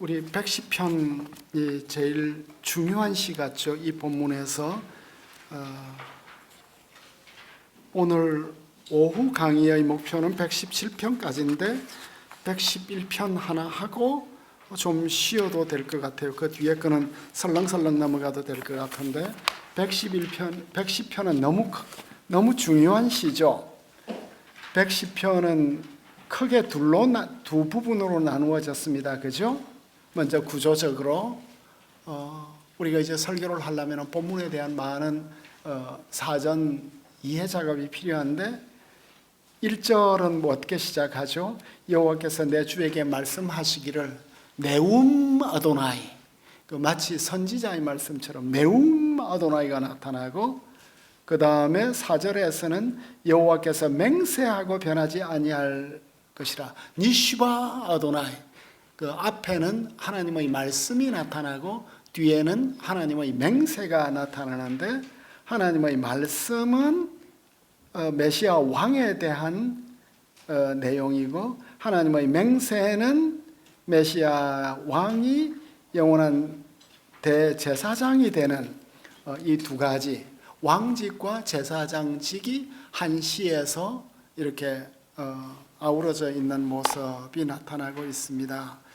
우리 110편이 제일 중요한 시 같죠. 이 본문에서 오늘 오후 강의의 목표는 117편까지인데 111편 하나 하고 좀 쉬어도 될 것 같아요. 그 뒤에 거는 설렁설렁 넘어가도 될 것 같은데 110편은 너무 중요한 시죠. 110편은 크게 두 부분으로 나누어졌습니다. 그죠? 먼저 구조적으로 우리가 이제 설교를 하려면 본문에 대한 많은 사전 이해 작업이 필요한데 1절은 어떻게 시작하죠? 여호와께서 내 주에게 말씀하시기를 네움 아도나이, 마치 선지자의 말씀처럼 네움 아도나이가 나타나고, 그 다음에 4절에서는 여호와께서 맹세하고 변하지 아니할 것이라 니시바 아도나이, 그 앞에는 하나님의 말씀이 나타나고 뒤에는 하나님의 맹세가 나타나는데, 하나님의 말씀은 메시아 왕에 대한 내용이고 하나님의 맹세는 메시아 왕이 영원한 대제사장이 되는 이 두 가지, 왕직과 제사장직이 한 시에서 이렇게 아우러져 있는 모습이 나타나고 있습니다.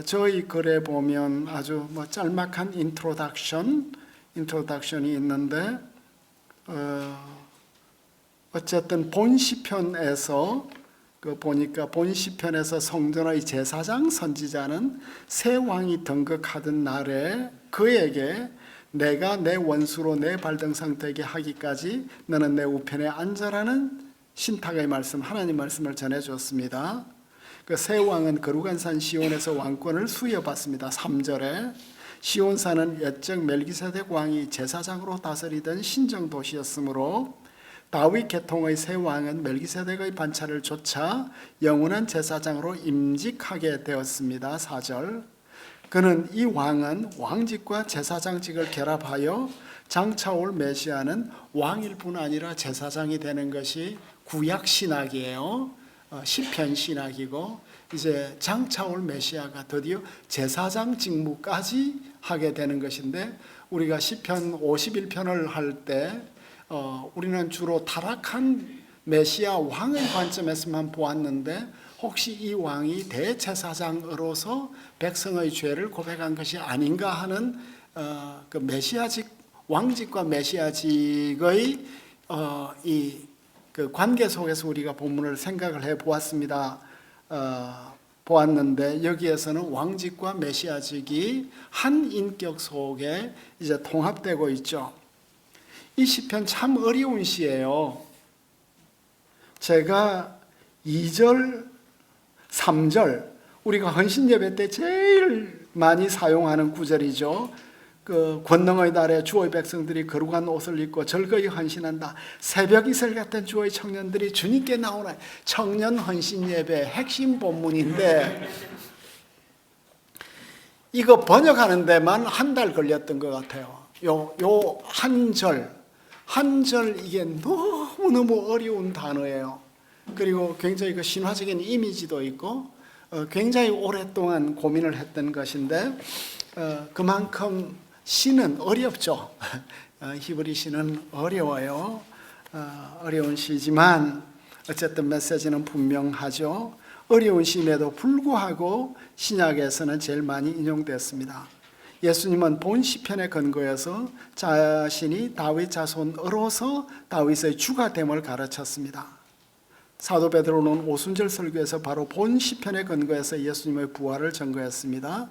저희 글에 보면 아주 짤막한 인트로덕션이 있는데, 어쨌든 본시편에서 보니까 본시편에서 성전의 제사장 선지자는 새 왕이 등극하던 날에 그에게 내가 내 원수로 내 발등상 되게 하기까지 너는 내 우편에 앉으라는 신탁의 말씀, 하나님 말씀을 전해줬습니다. 그 새 왕은 거룩한 산 시온에서 왕권을 수여받습니다. 3절에 시온산은 옛적 멜기세덱 왕이 제사장으로 다스리던 신정 도시였으므로 다윗 계통의 새 왕은 멜기세덱의 반차를 좇아 영원한 제사장으로 임직하게 되었습니다. 4절, 그는 이 왕은 왕직과 제사장직을 결합하여 장차올 메시아는 왕일 뿐 아니라 제사장이 되는 것이 구약 신학이에요. 시편 신학이고, 이제 장차올 메시아가 드디어 제사장 직무까지 하게 되는 것인데, 우리가 시편 51편을 할 때 우리는 주로 타락한 메시아 왕의 관점에서만 보았는데, 혹시 이 왕이 대제사장으로서 백성의 죄를 고백한 것이 아닌가 하는 그 메시아직, 왕직과 메시아직의 그 관계 속에서 우리가 본문을 생각을 해 보았는데, 여기에서는 왕직과 메시아직이 한 인격 속에 이제 통합되고 있죠. 이 시편 참 어려운 시예요. 제가 2절, 3절, 우리가 헌신 예배 때 제일 많이 사용하는 구절이죠. 그 권능의 날에 주의 백성들이 거룩한 옷을 입고 즐거이 헌신한다. 새벽 이슬 같은 주의 청년들이 주님께 나오나. 청년 헌신 예배 핵심 본문인데 이거 번역하는 데만 한 달 걸렸던 것 같아요. 요 한 절 이게 너무너무 어려운 단어예요. 그리고 굉장히 그 신화적인 이미지도 있고 굉장히 오랫동안 고민을 했던 것인데, 그만큼 시는 어렵죠. 히브리 시는 어려워요. 어려운 시지만 어쨌든 메시지는 분명하죠. 어려운 시임에도 불구하고 신약에서는 제일 많이 인용됐습니다. 예수님은 본 시편에 근거해서 자신이 다윗 자손으로서 다윗의 주가됨을 가르쳤습니다. 사도 베드로는 오순절 설교에서 바로 본 시편에 근거해서 예수님의 부활을 증거했습니다.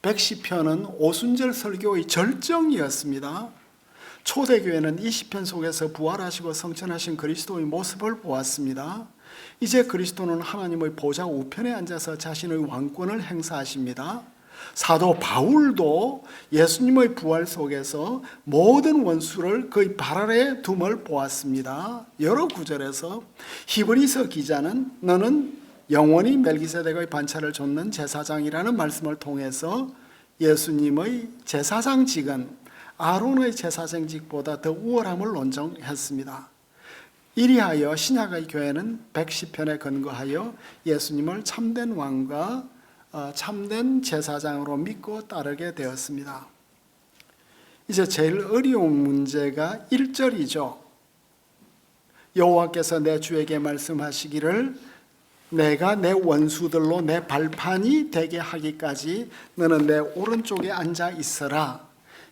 110편은 오순절 설교의 절정이었습니다. 초대교회는 이 시편 속에서 부활하시고 성천하신 그리스도의 모습을 보았습니다. 이제 그리스도는 하나님의 보좌 우편에 앉아서 자신의 왕권을 행사하십니다. 사도 바울도 예수님의 부활 속에서 모든 원수를 그의 발 아래에 둠을 보았습니다. 여러 구절에서 히브리서 기자는 너는 영원히 멜기세덱의 반차를 좇는 제사장이라는 말씀을 통해서 예수님의 제사장직은 아론의 제사장직보다 더 우월함을 논증했습니다. 이리하여 신약의 교회는 110편에 근거하여 예수님을 참된 왕과 참된 제사장으로 믿고 따르게 되었습니다. 이제 제일 어려운 문제가 1절이죠. 여호와께서 내 주에게 말씀하시기를 내가 내 원수들로 내 발판이 되게 하기까지 너는 내 오른쪽에 앉아 있어라.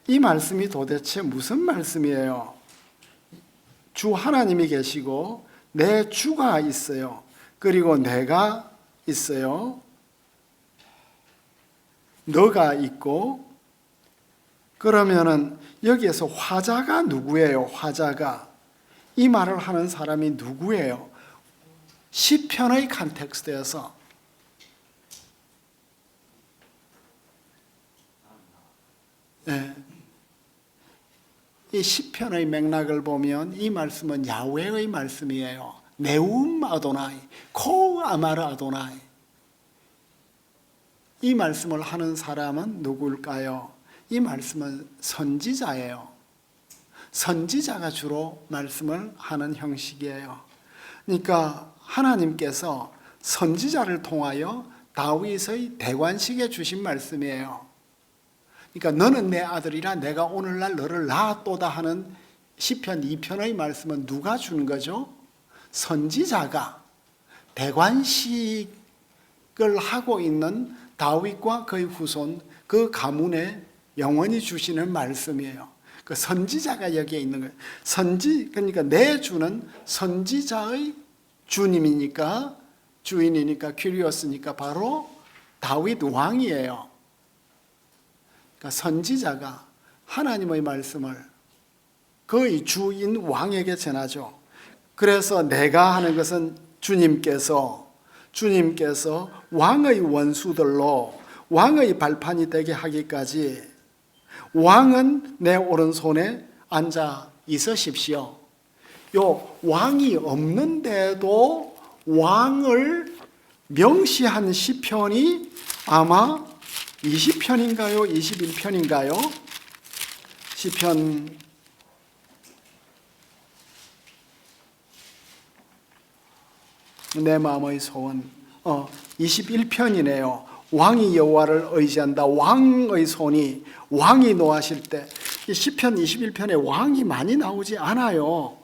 이 말씀이 도대체 무슨 말씀이에요? 주 하나님이 계시고 내 주가 있어요. 그리고 내가 있어요. 너가 있고, 그러면은 여기에서 화자가 누구예요? 화자가 이 말을 하는 사람이 누구예요? 시편의 컨텍스트에서 네. 이 시편의 맥락을 보면 이 말씀은 야훼의 말씀이에요. 네움 아도나이, 코 아마르 아도나이. 이 말씀을 하는 사람은 누굴까요? 이 말씀은 선지자예요. 선지자가 주로 말씀을 하는 형식이에요. 그러니까 하나님께서 선지자를 통하여 다윗의 대관식에 주신 말씀이에요. 그러니까 너는 내 아들이라 내가 오늘날 너를 낳았도다 하는 시편 2편의 말씀은 누가 준 거죠? 선지자가 대관식을 하고 있는 다윗과 그의 후손, 그 가문에 영원히 주시는 말씀이에요. 그 선지자가 여기에 있는 거예요. 그러니까 내 주는 선지자의 주님이니까, 주인이니까, 큐리오스니까 바로 다윗 왕이에요. 그러니까 선지자가 하나님의 말씀을 그의 주인 왕에게 전하죠. 그래서 내가 하는 것은 주님께서 왕의 원수들로 왕의 발판이 되게 하기까지 왕은 내 오른손에 앉아 있으십시오. 요 왕이 없는데도 왕을 명시한 시편이 아마 20편인가요? 21편인가요? 시편 내 마음의 소원 21편이네요. 왕이 여호와를 의지한다. 왕의 손이 왕이 노하실 때 이 시편 21편에 왕이 많이 나오지 않아요.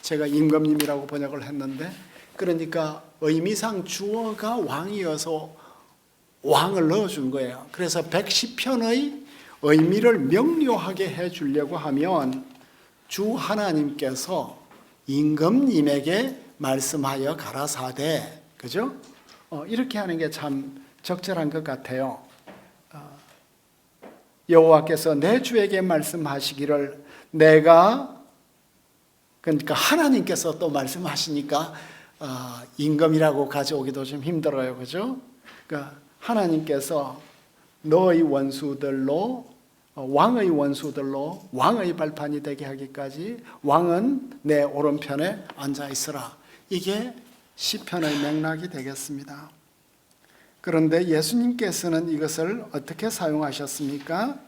제가 임금님이라고 번역을 했는데 그러니까 의미상 주어가 왕이어서 왕을 넣어준 거예요. 그래서 110편의 의미를 명료하게 해주려고 하면 주 하나님께서 임금님에게 말씀하여 가라사대, 그죠? 이렇게 하는 게 참 적절한 것 같아요. 여호와께서 내 주에게 말씀하시기를 내가, 그러니까 하나님께서 또 말씀하시니까 임금이라고 가져오기도 좀 힘들어요, 그죠? 그러니까 하나님께서 너의 원수들로 왕의 원수들로 왕의 발판이 되게 하기까지 왕은 내 오른편에 앉아 있으라. 이게 시편의 맥락이 되겠습니다. 그런데 예수님께서는 이것을 어떻게 사용하셨습니까?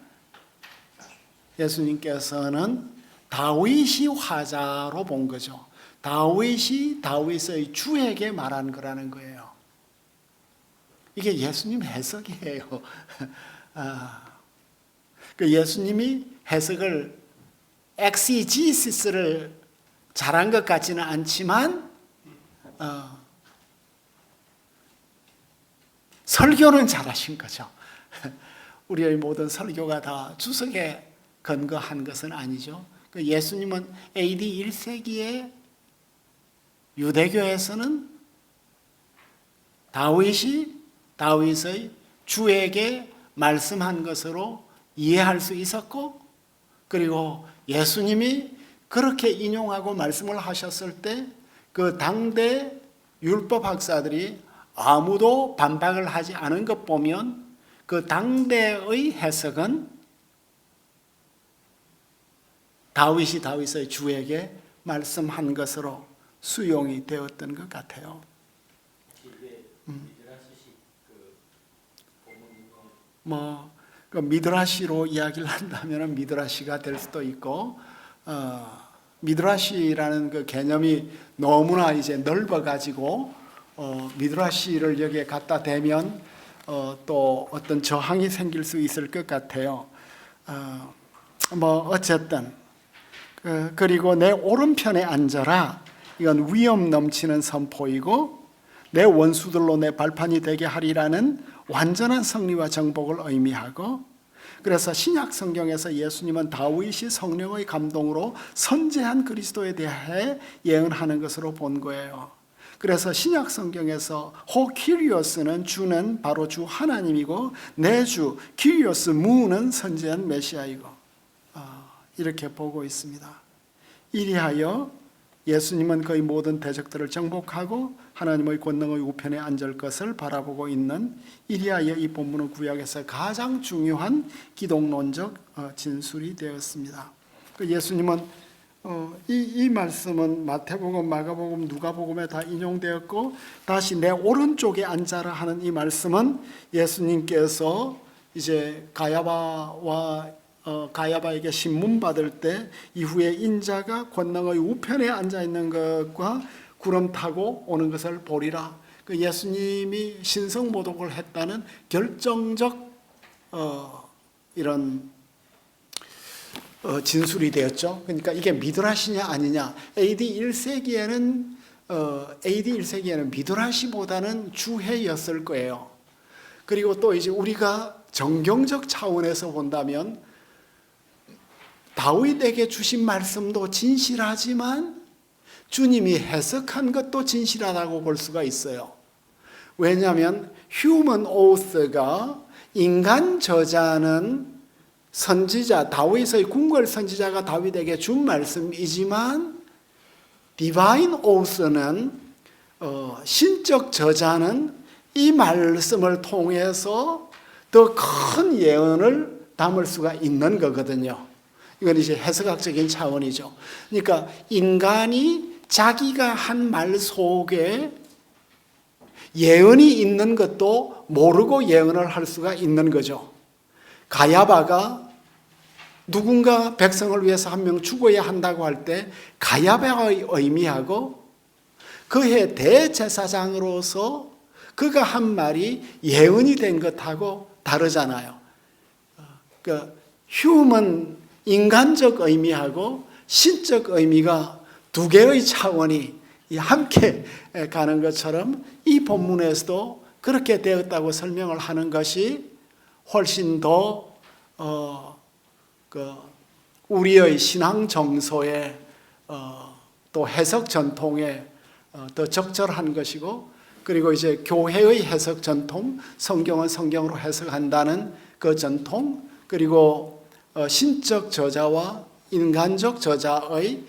예수님께서는 다윗이 화자로 본 거죠. 다윗이 다윗의 주에게 말한 거라는 거예요. 이게 예수님 해석이에요. 그 예수님이 해석을 엑시지시스를 잘한 것 같지는 않지만 설교는 잘하신 거죠. 우리의 모든 설교가 다 주석에 근거한 것은 아니죠. 예수님은 AD 1세기에 유대교에서는 다윗의 주에게 말씀한 것으로 이해할 수 있었고, 그리고 예수님이 그렇게 인용하고 말씀을 하셨을 때 그 당대 율법 학사들이 아무도 반박을 하지 않은 것 보면 그 당대의 해석은 다윗이 다윗의 주에게 말씀한 것으로 수용이 되었던 것 같아요. 그 미드라시로 이야기를 한다면 미드라시가 될 수도 있고, 미드라시라는 그 개념이 너무나 이제 넓어가지고 미드라시를 여기에 갖다 대면 또 어떤 저항이 생길 수 있을 것 같아요. 어쨌든 그리고 내 오른편에 앉아라. 이건 위험 넘치는 선포이고 내 원수들로 내 발판이 되게 하리라는 완전한 승리와 정복을 의미하고, 그래서 신약 성경에서 예수님은 다윗이 성령의 감동으로 선지한 그리스도에 대해 예언하는 것으로 본 거예요. 그래서 신약 성경에서 호 키리오스는 주는 바로 주 하나님이고 내 주 키리오스 무는 선지한 메시아이고, 이렇게 보고 있습니다. 이리하여 예수님은 그의 모든 대적들을 정복하고 하나님의 권능의 우편에 앉을 것을 바라보고 있는, 이리하여 이 본문은 구약에서 가장 중요한 기독론적 진술이 되었습니다. 예수님은 이 말씀은 마태복음, 마가복음, 누가복음에 다 인용되었고, 다시 내 오른쪽에 앉아라 하는 이 말씀은 예수님께서 이제 가야바에게 신문 받을 때 이후에 인자가 권능의 우편에 앉아 있는 것과 구름 타고 오는 것을 보리라. 그 예수님이 신성모독을 했다는 결정적 이런 진술이 되었죠. 그러니까 이게 미드라시냐 아니냐. AD 1세기에는 미드라시보다는 주해였을 거예요. 그리고 또 이제 우리가 정경적 차원에서 본다면 다윗에게 주신 말씀도 진실하지만 주님이 해석한 것도 진실하다고 볼 수가 있어요. 왜냐하면 휴먼 오스가 인간 저자는 선지자, 다윗의 궁궐 선지자가 다윗에게 준 말씀이지만 디바인 오스는 신적 저자는 이 말씀을 통해서 더 큰 예언을 담을 수가 있는 거거든요. 이건 이제 해석학적인 차원이죠. 그러니까 인간이 자기가 한 말 속에 예언이 있는 것도 모르고 예언을 할 수가 있는 거죠. 가야바가 누군가 백성을 위해서 한 명 죽어야 한다고 할 때 가야바의 의미하고 그의 대제사장으로서 그가 한 말이 예언이 된 것하고 다르잖아요. 그 휴먼 인간적 의미하고 신적 의미가 두 개의 차원이 함께 가는 것처럼 이 본문에서도 그렇게 되었다고 설명을 하는 것이 훨씬 더 우리의 신앙 정서에 또 해석 전통에 더 적절한 것이고, 그리고 이제 교회의 해석 전통, 성경은 성경으로 해석한다는 그 전통, 그리고 신적 저자와 인간적 저자의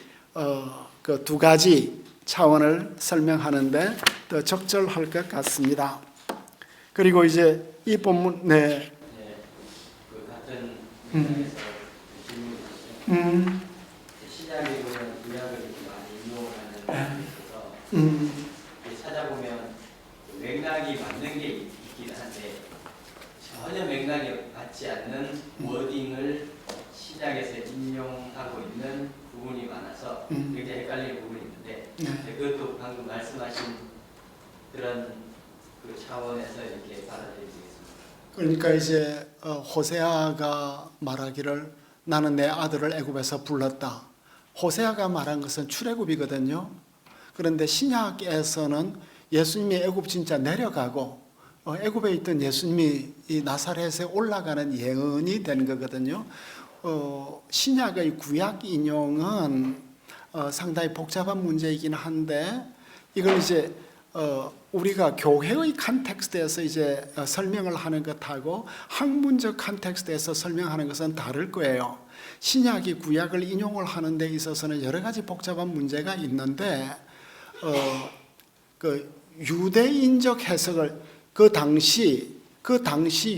그 두 가지 차원을 설명하는데 더 적절할 것 같습니다. 그리고 이제 이 본문 그 같은 부분에서 질문이 있어요. 신약에 보면 구약을 이렇게 많이 인용을 하는 부분에 있어서 찾아보면 맥락이 맞는 게 있긴 한데 전혀 맥락이 맞지 않는 워딩을 신약에서 인용하고 있는 부분이 많아서 굉장히 헷갈리는 부분이 있는데 그것도 방금 말씀하신 그런 그 차원에서 이렇게 받아들이겠습니다. 그러니까 이제 호세아가 말하기를 나는 내 아들을 애굽에서 불렀다. 호세아가 말한 것은 출애굽이거든요. 그런데 신약에서는 예수님이 애굽 진짜 내려가고 애굽에 있던 예수님이 이 나사렛에 올라가는 예언이 된 거거든요. 신약의 구약 인용은 상당히 복잡한 문제이긴 한데 이걸 이제 우리가 교회의 컨텍스트에서 이제 설명을 하는 것하고 학문적 컨텍스트에서 설명하는 것은 다를 거예요. 신약이 구약을 인용을 하는 데 있어서는 여러 가지 복잡한 문제가 있는데 그 유대인적 해석을 그 당시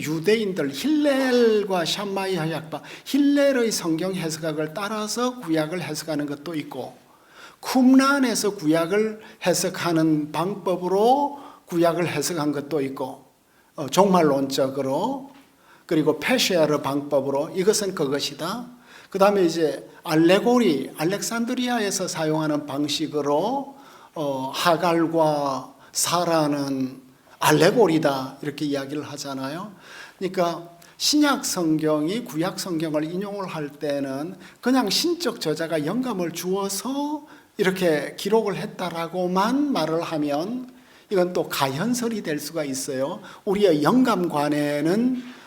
유대인들 힐렐과 샴마이 하약바 힐렐의 성경 해석학을 따라서 구약을 해석하는 것도 있고 쿰란에서 구약을 해석하는 방법으로 구약을 해석한 것도 있고 종말론적으로, 그리고 페시아르 방법으로 이것은 그것이다. 그 다음에 이제 알렉산드리아에서 사용하는 방식으로 하갈과 사라는 알레고리다 이렇게 이야기를 하잖아요. 그러니까 신약 성경이 구약 성경을 인용을 할 때는 그냥 신적 저자가 영감을 주어서 이렇게 기록을 했다라고만 말을 하면 이건 또 가현설이 될 수가 있어요. 우리의 영감관에는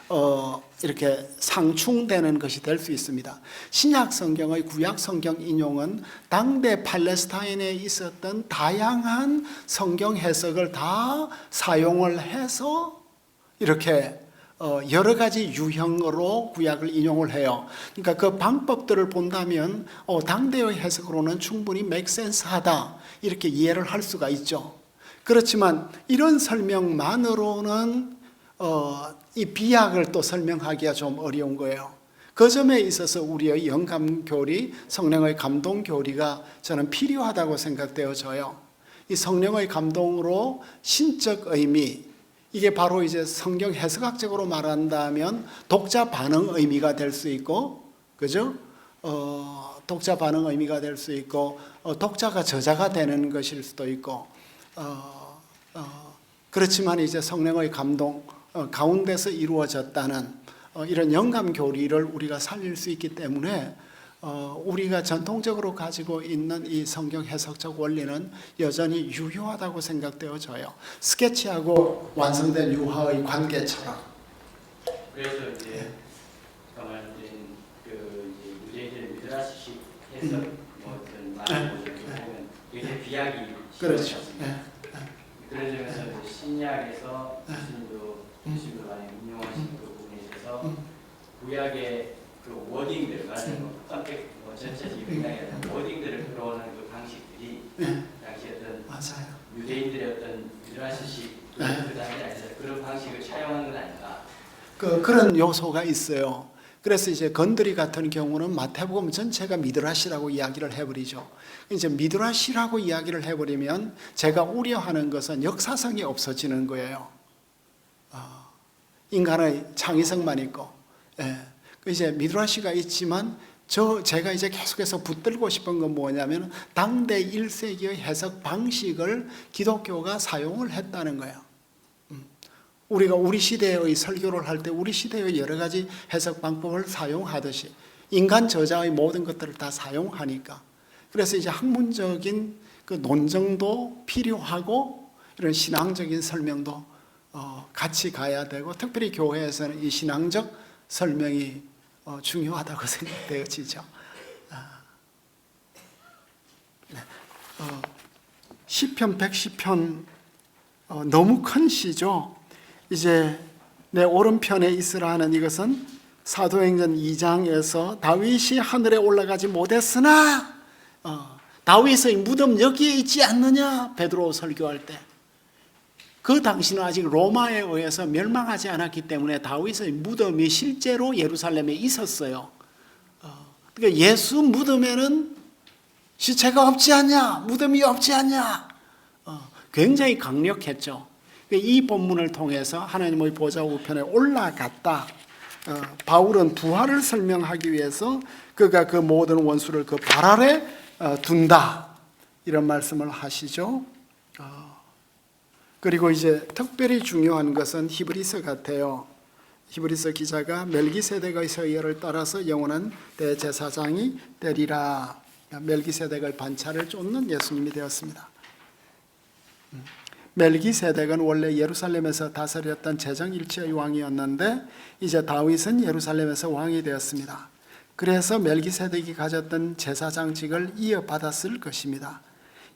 이렇게 상충되는 것이 될 수 있습니다. 신약 성경의 구약 성경 인용은 당대 팔레스타인에 있었던 다양한 성경 해석을 다 사용을 해서 이렇게 여러 가지 유형으로 구약을 인용을 해요. 그러니까 그 방법들을 본다면 당대의 해석으로는 충분히 make sense 하다 이렇게 이해를 할 수가 있죠. 그렇지만 이런 설명만으로는 이 비약을 또 설명하기가 좀 어려운 거예요. 그 점에 있어서 우리의 영감 교리, 성령의 감동 교리가 저는 필요하다고 생각되어져요. 이 성령의 감동으로 신적 의미, 이게 바로 이제 성경 해석학적으로 말한다면 독자 반응 의미가 될 수 있고, 그죠? 독자 반응 의미가 될 수 있고, 독자가 저자가 되는 것일 수도 있고, 그렇지만 이제 성령의 감동 가운데서 이루어졌다는 이런 영감 교리를 우리가 살릴 수 있기 때문에 우리가 전통적으로 가지고 있는 이 성경 해석적 원리는 여전히 유효하다고 생각되어져요. 스케치하고 완성된 유화의 관계처럼. 그래서 이제 정말 이제 그 유대인들 미드라시식 해석 뭐 어떤 말을 보면 이게 비약이 그렇죠. 그런 점에서 신약에서 예수님도 많이 인용하신 그 부분에 있어서 구약의 그 워딩들, 말하자면 선택 전체적인 맥락이 아니라 워딩들을 끌어오는 그 방식들이 당시 어떤 맞아요. 유대인들의 어떤 미드라시식 그 당시 아니라 그런 방식을 차용한 건 아닌가? 그런 요소가 있어요. 그래서 이제 건드리 같은 경우는 마태복음 전체가 미드라시라고 이야기를 해버리죠. 이제 미드라시라고 이야기를 해버리면 제가 우려하는 것은 역사성이 없어지는 거예요. 인간의 창의성만 있고, 이제 미드라시가 있지만 제가 이제 계속해서 붙들고 싶은 건 뭐냐면 당대 1세기의 해석 방식을 기독교가 사용을 했다는 거예요. 우리가 우리 시대의 설교를 할 때 우리 시대의 여러 가지 해석 방법을 사용하듯이 인간 저자의 모든 것들을 다 사용하니까, 그래서 이제 학문적인 그 논증도 필요하고 이런 신앙적인 설명도 같이 가야 되고, 특별히 교회에서는 이 신앙적 설명이 중요하다고 생각되어지죠. 시편 110편 너무 큰 시죠. 이제 내 오른편에 있으라 하는 이것은 사도행전 2장에서 다윗이 하늘에 올라가지 못했으나 다윗의 무덤 여기에 있지 않느냐, 베드로 설교할 때. 그 당시는 아직 로마에 의해서 멸망하지 않았기 때문에 다윗의 무덤이 실제로 예루살렘에 있었어요. 그러니까 예수 무덤에는 시체가 없지 않냐, 무덤이 없지 않냐, 굉장히 강력했죠. 이 본문을 통해서 하나님의 보좌 우편에 올라갔다. 바울은 부활을 설명하기 위해서 그가 그 모든 원수를 그 발 아래 둔다, 이런 말씀을 하시죠. 그리고 이제 특별히 중요한 것은 히브리서 같아요. 히브리서 기자가 멜기세덱의 서열을 따라서 영원한 대제사장이 되리라. 멜기세덱의 반차를 쫓는 예수님이 되었습니다. 멜기세덱은 원래 예루살렘에서 다스렸던 재정일치의 왕이었는데 이제 다윗은 예루살렘에서 왕이 되었습니다. 그래서 멜기세덱이 가졌던 제사장직을 이어받았을 것입니다.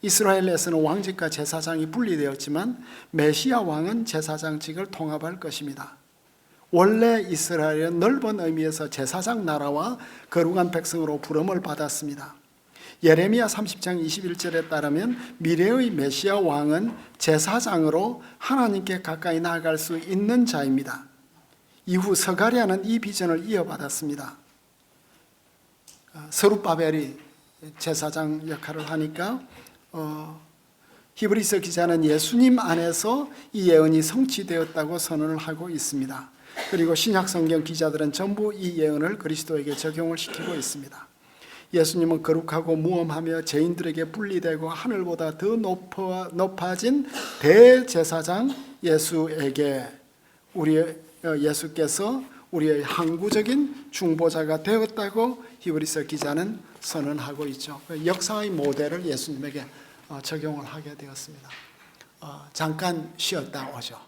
이스라엘에서는 왕직과 제사장이 분리되었지만 메시아 왕은 제사장직을 통합할 것입니다. 원래 이스라엘은 넓은 의미에서 제사장 나라와 거룩한 백성으로 부름을 받았습니다. 예레미야 30장 21절에 따르면 미래의 메시아 왕은 제사장으로 하나님께 가까이 나아갈 수 있는 자입니다. 이후 스가랴는 이 비전을 이어받았습니다. 스룹바벨이 제사장 역할을 하니까 히브리서 기자는 예수님 안에서 이 예언이 성취되었다고 선언을 하고 있습니다. 그리고 신약 성경 기자들은 전부 이 예언을 그리스도에게 적용을 시키고 있습니다. 예수님은 거룩하고 무엄하며 죄인들에게 분리되고 하늘보다 더 높아진 대제사장 예수에게 예수께서 우리의 항구적인 중보자가 되었다고 히브리서 기자는 선언하고 있죠. 역사의 모델을 예수님에게 적용을 하게 되었습니다. 잠깐 쉬었다 오죠.